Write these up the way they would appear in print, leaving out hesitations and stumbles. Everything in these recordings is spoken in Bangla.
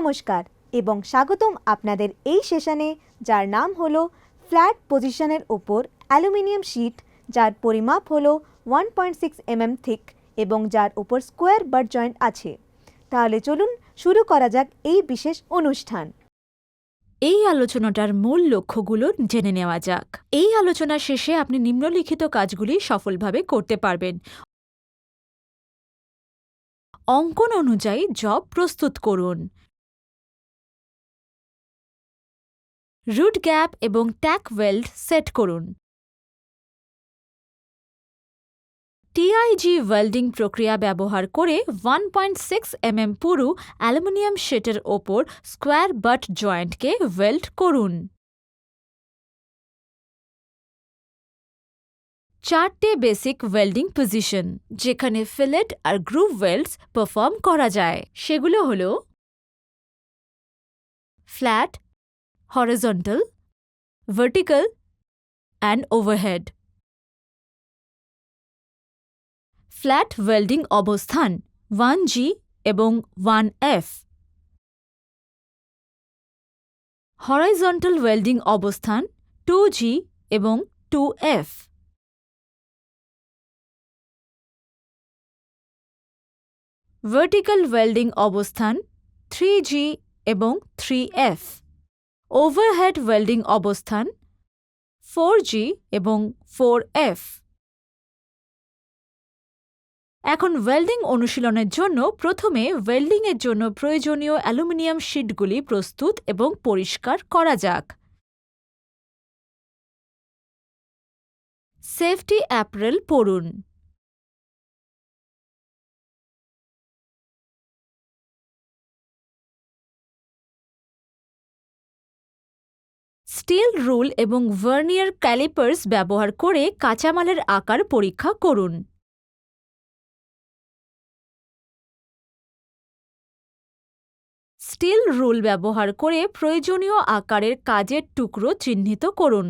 নমস্কার এবং স্বাগতম আপনাদের এই সেশনে, যার নাম হলো ফ্ল্যাট পজিশনের ওপর অ্যালুমিনিয়াম শীট, যার পরিমাপ হলো 1.6 mm থিক এবং যার উপর স্কোয়ার বাট জয়েন্ট আছে। তাহলে চলুন শুরু করা যাক এই বিশেষ অনুষ্ঠান। এই আলোচনাটার মূল লক্ষ্যগুলো জেনে নেওয়া যাক। এই আলোচনা শেষে আপনি নিম্নলিখিত কাজগুলি সফলভাবে করতে পারবেন। অঙ্কন অনুযায়ী জব প্রস্তুত করুন। রুট গ্যাপ এবং ট্যাক ওয়েল্ড সেট করুন। টিআইজি ওয়েল্ডিং প্রক্রিয়া ব্যবহার করে 1.6 mm পুরু অ্যালুমিনিয়াম শিটের ওপর স্কোয়ার বাট জয়েন্টকে ওয়েল্ড করুন। 4টে বেসিক ওয়েল্ডিং পজিশন যেখানে ফিলেট আর গ্রুভ ওয়েল্ডস পারফর্ম করা যায়, সেগুলো হল flat, horizontal, vertical and overhead. Flat welding অবস্থান 1G এবং 1F। হরাইজন্টাল ওয়েল্ডিং অবস্থান 2G এবং 2F। ভার্টিক্যাল ওয়েল্ডিং অবস্থান 3G এবং 3F। ওভারহেড ওয়েল্ডিং অবস্থান 4G এবং 4F। এখন ওয়েল্ডিং অনুশীলনের জন্য প্রথমে ওয়েল্ডিংয়ের জন্য প্রয়োজনীয় অ্যালুমিনিয়াম শিটগুলি প্রস্তুত এবং পরিষ্কার করা যাক। সেফটি অ্যাপারেল পরুন। স্টিল রুল এবং ভার্নিয়ার ক্যালিপার্স ব্যবহার করে কাঁচামালের আকার পরীক্ষা করুন। স্টিল রুল ব্যবহার করে প্রয়োজনীয় আকারের কাজের টুকরো চিহ্নিত করুন।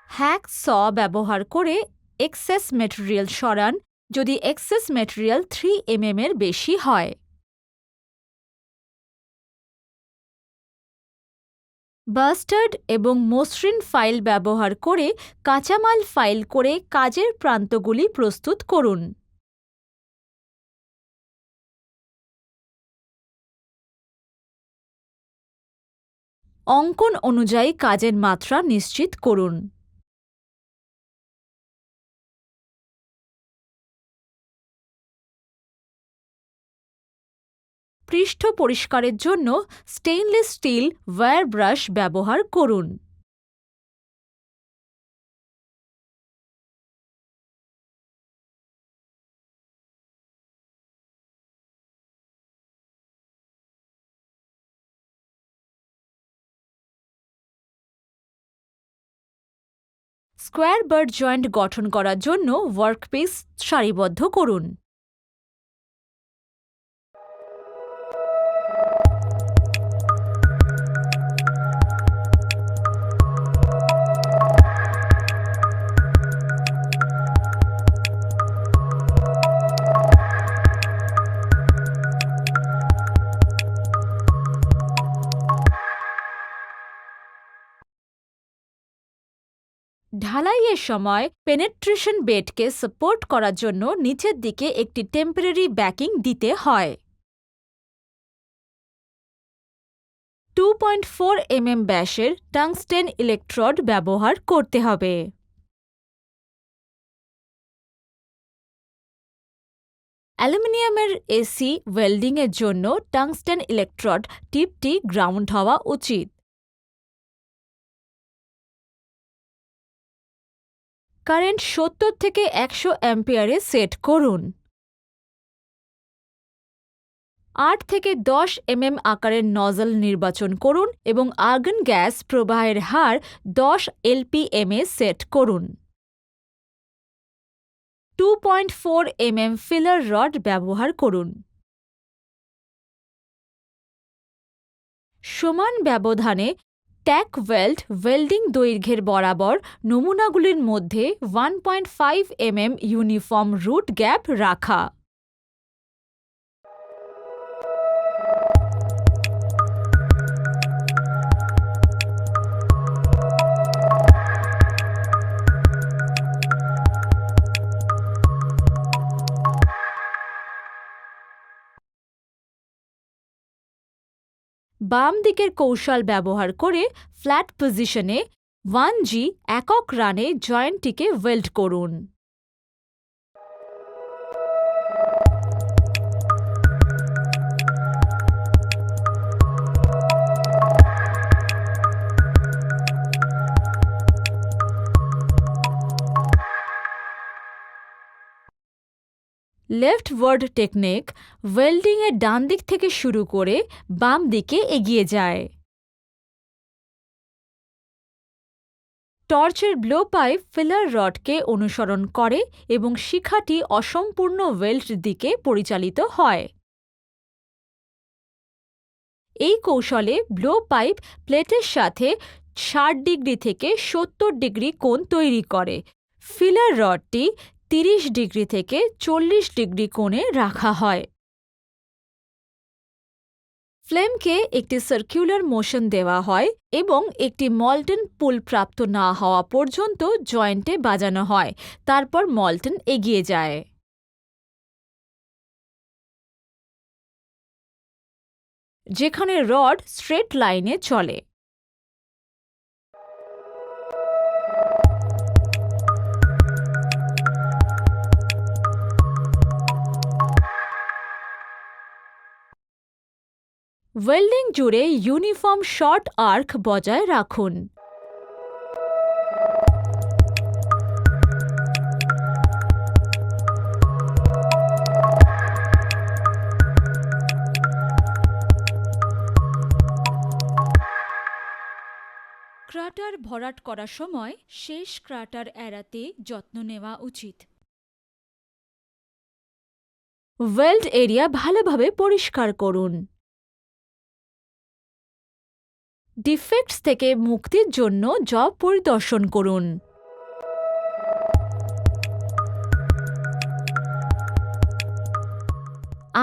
হ্যাক স ব্যবহার করে এক্সেস ম্যাটেরিয়াল সরান যদি এক্সেস ম্যাটেরিয়াল 3 mm এর বেশি হয়। বাস্টার্ড এবং মসৃণ ফাইল ব্যবহার করে কাঁচামাল ফাইল করে কাজের প্রান্তগুলি প্রস্তুত করুন। অঙ্কন অনুযায়ী কাজের মাত্রা নিশ্চিত করুন। পৃষ্ঠ পরিষ্কারের জন্য স্টেইনলেস স্টিল ওয়্যার ব্রাশ ব্যবহার করুন। স্কোয়ার বাট জয়েন্ট গঠন করার জন্য ওয়ার্কপিস সারিবদ্ধ করুন। ঢালাইয়ের সময় পেনেট্রেশন বেডকে সাপোর্ট করার জন্য নিচের দিকে একটি টেম্পোরারি ব্যাকিং দিতে হয়। 2.4 mm ব্যাসের টাংস্টেন ইলেকট্রোড ব্যবহার করতে হবে। অ্যালুমিনিয়ামের এসি ওয়েল্ডিংয়ের জন্য টাংস্টেন ইলেকট্রোড টিপটি গ্রাউন্ড হওয়া উচিত। কারেন্ট 70 থেকে 100 অ্যাম্পিয়ারে সেট করুন। 8 থেকে 10 mm আকারের নজল নির্বাচন করুন এবং আর্গন গ্যাস প্রবাহের হার 10 LPM এ সেট করুন। 2.4 mm ফিলার রড ব্যবহার করুন। সমান ব্যবধানে ট্যাক ওয়েল্ডিং দৈর্ঘ্যের বরাবর নমুনাগুলির মধ্যে 1.5 mm ইউনিফর্ম রুট গ্যাপ রাখা। বাম দিকের কৌশল ব্যবহার করে ফ্ল্যাট পজিশনে 1G একক রানে জয়েন্টটিকে ওয়েল্ড করুন। লেফট ওয়ার্ড টেকনিক ওয়েল্ডিংয়ের ডান দিক থেকে শুরু করে বাম দিকে এগিয়ে যায়। টর্চের ব্লো পাইপ ফিলার রডকে অনুসরণ করে এবং শিখাটি অসম্পূর্ণ ওয়েল্ড দিকে পরিচালিত হয়। এই কৌশলে ব্লো পাইপ প্লেটের সাথে 60 ডিগ্রি থেকে 70 ডিগ্রি কোণ তৈরি করে। ফিলার রডটি 30 ডিগ্রি থেকে 40 ডিগ্রি কোণে রাখা হয়। ফ্লেমকে একটি সার্কুলার মোশন দেওয়া হয় এবং একটি মল্টেন পুল প্রাপ্ত না হওয়া পর্যন্ত জয়েন্টে বাজানো হয়, তারপর মল্টেন এগিয়ে যায়। যেখানে রড স্ট্রেট লাইনে চলে। ওয়েল্ডিং জুড়ে ইউনিফর্ম শর্ট আর্ক বজায় রাখুন। ক্রাটার ভরাট করার সময় শেষ ক্রাটার এড়াতে যত্ন নেওয়া উচিত। ওয়েল্ড এরিয়া ভালোভাবে পরিষ্কার করুন। ডিফেক্টস থেকে মুক্তির জন্য জব পরিদর্শন করুন।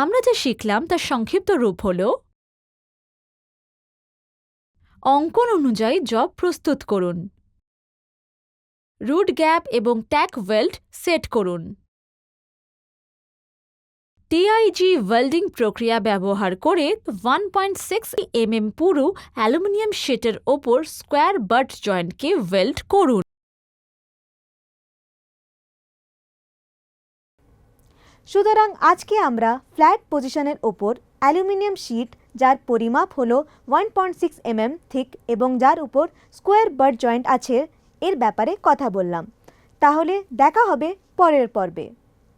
আমরা যা শিখলাম তার সংক্ষিপ্ত রূপ হল: অঙ্কন অনুযায়ী জব প্রস্তুত করুন। রুট গ্যাপ এবং ট্যাক ওয়েল্ড সেট করুন। টিআইজি ওয়েল্ডিং প্রক্রিয়া ব্যবহার করে 1.6 mm পুরু অ্যালুমিনিয়াম শিটের ওপর স্কোয়ার বাট জয়েন্টকে ওয়েল্ড করুন। সুতরাং আজকে আমরা ফ্ল্যাট পজিশনের ওপর অ্যালুমিনিয়াম শিট যার পরিমাপ হলো 1.6 mm থিক এবং যার উপর স্কোয়ার বাট জয়েন্ট আছে এর ব্যাপারে কথা বললাম। তাহলে দেখা হবে পরের পর্বে।